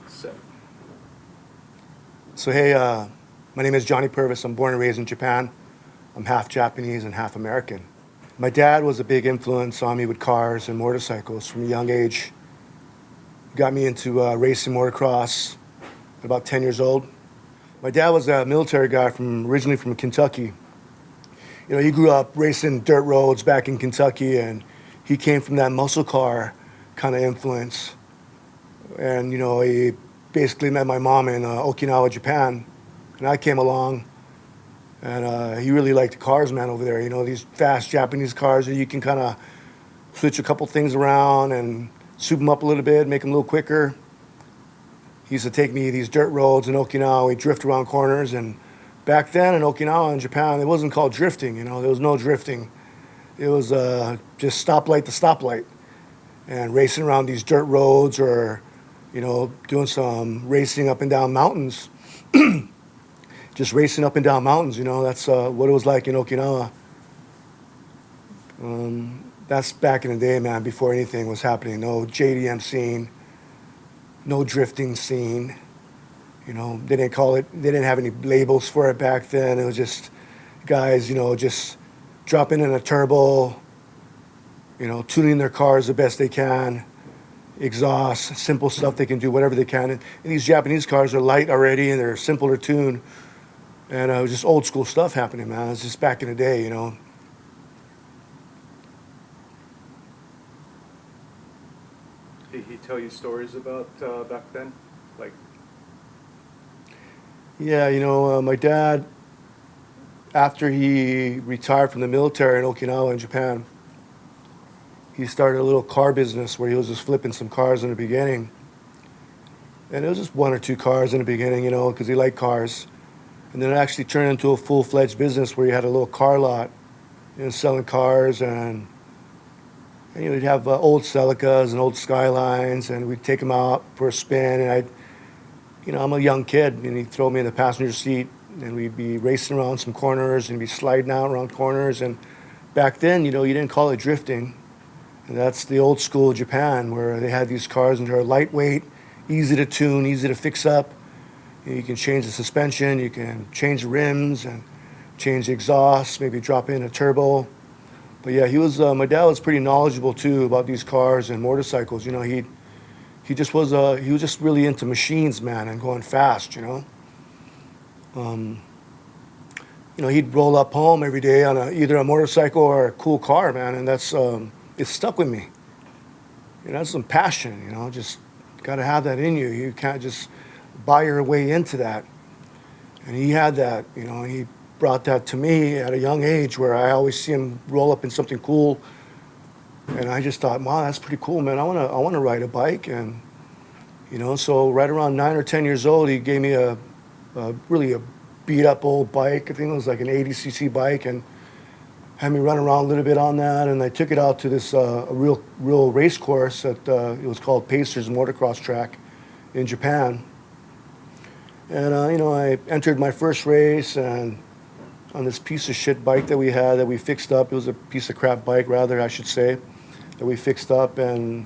So, So hey, my name is Johnnie Purvis. I'm born and raised in Japan. I'm half Japanese and half American. My dad was a big influence on me with cars and motorcycles from a young age. He got me into racing motocross at about 10 years old. My dad was a military guy originally from Kentucky. You know, he grew up racing dirt roads back in Kentucky, and he came from that muscle car kind of influence. And, you know, he basically met my mom in Okinawa, Japan, and I came along, and he really liked the cars, man, over there. You know, these fast Japanese cars that you can kind of switch a couple things around and soup them up a little bit, make them a little quicker. He used to take me these dirt roads in Okinawa. We'd drift around corners, and back then in Okinawa in Japan, it wasn't called drifting. You know, there was no drifting. It was just stoplight to stoplight, and racing around these dirt roads, or you know, doing some racing up and down mountains. Just racing up and down mountains. You know, that's what it was like in Okinawa. That's back in the day, man. Before anything was happening, no JDM scene, no drifting scene. You know, they didn't call it, they didn't have any labels for it back then. It was just guys, you know, just dropping in a turbo, you know, tuning their cars the best they can, exhaust, simple stuff they can do, whatever they can. And these Japanese cars are light already and they're simple to tune. And it was just old school stuff happening, man. It was just back in the day, you know. did he tell you stories about back then? Like, Yeah, you know, my dad, after he retired from the military in Okinawa in Japan, he started a little car business where he was just flipping some cars in the beginning. And it was just one or two cars in the beginning, you know, because he liked cars. And then it actually turned into a full-fledged business where he had a little car lot, you know, selling cars. And you know, he'd have old Celicas and old Skylines, and we'd take them out for a spin. And you know, I'm a young kid, and he'd throw me in the passenger seat, and we'd be racing around some corners and be sliding out around corners. And back then, you know, you didn't call it drifting. And that's the old school Japan where they had these cars and they're lightweight, easy to tune, easy to fix up. You can change the suspension, you can change the rims and change the exhaust, maybe drop in a turbo. But yeah, my dad was pretty knowledgeable too about these cars and motorcycles. You know, he was just really into machines, man, and going fast, you know. You know, he'd roll up home every day on either a motorcycle or a cool car, man, and that's it stuck with me. You know, that's some passion, you know, just got to have that in you. You can't just buy your way into that. And he had that, you know, he brought that to me at a young age where I always see him roll up in something cool. And I just thought, wow, that's pretty cool, man. I want to ride a bike. And, you know, so right around 9 or 10 years old, he gave me a really a beat up old bike. I think it was like an 80cc bike, and had me run around a little bit on that. And I took it out to this a real race course at it was called Pacers Motocross Track in Japan. And you know, I entered my first race and on this piece of shit bike that we had that we fixed up. It was a piece of crap bike, rather, I should say, that we fixed up. And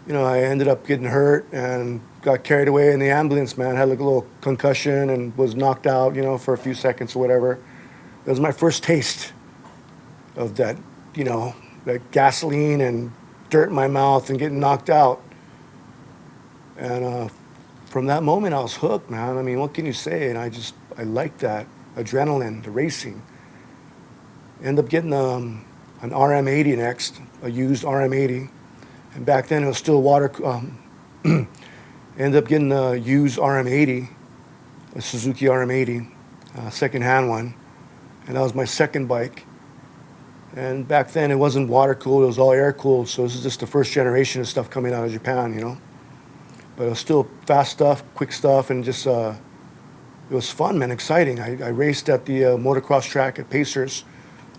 you know, I ended up getting hurt and got carried away in the ambulance, man. Had like a little concussion and was knocked out, you know, for a few seconds or whatever. It was my first taste of that, you know, that gasoline and dirt in my mouth and getting knocked out. And from that moment, I was hooked, man. I mean, what can you say? And I liked that adrenaline, the racing. Ended up getting an RM80 next, a used RM80. And back then it was still water. Ended up getting a used RM80, a Suzuki RM80, second-hand one. And that was my second bike. And back then it wasn't water cooled, it was all air cooled. So this is just the first generation of stuff coming out of Japan, you know. But it was still fast stuff, quick stuff, and just it was fun, man, exciting. I raced at the motocross track at Pacers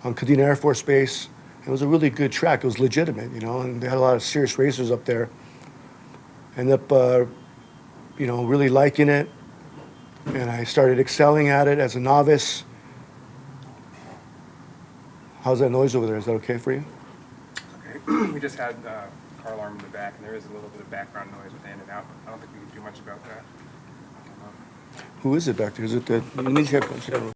on Kadena Air Force Base. It was a really good track. It was legitimate, you know, and they had a lot of serious racers up there. Ended up, you know, really liking it, and I started excelling at it as a novice. How's that noise over there? Is that okay for you? okay, we just had car alarm in the back, and there is a little bit of background noise with in and out. I don't think we can do much about that. Who is it back there? Is it the?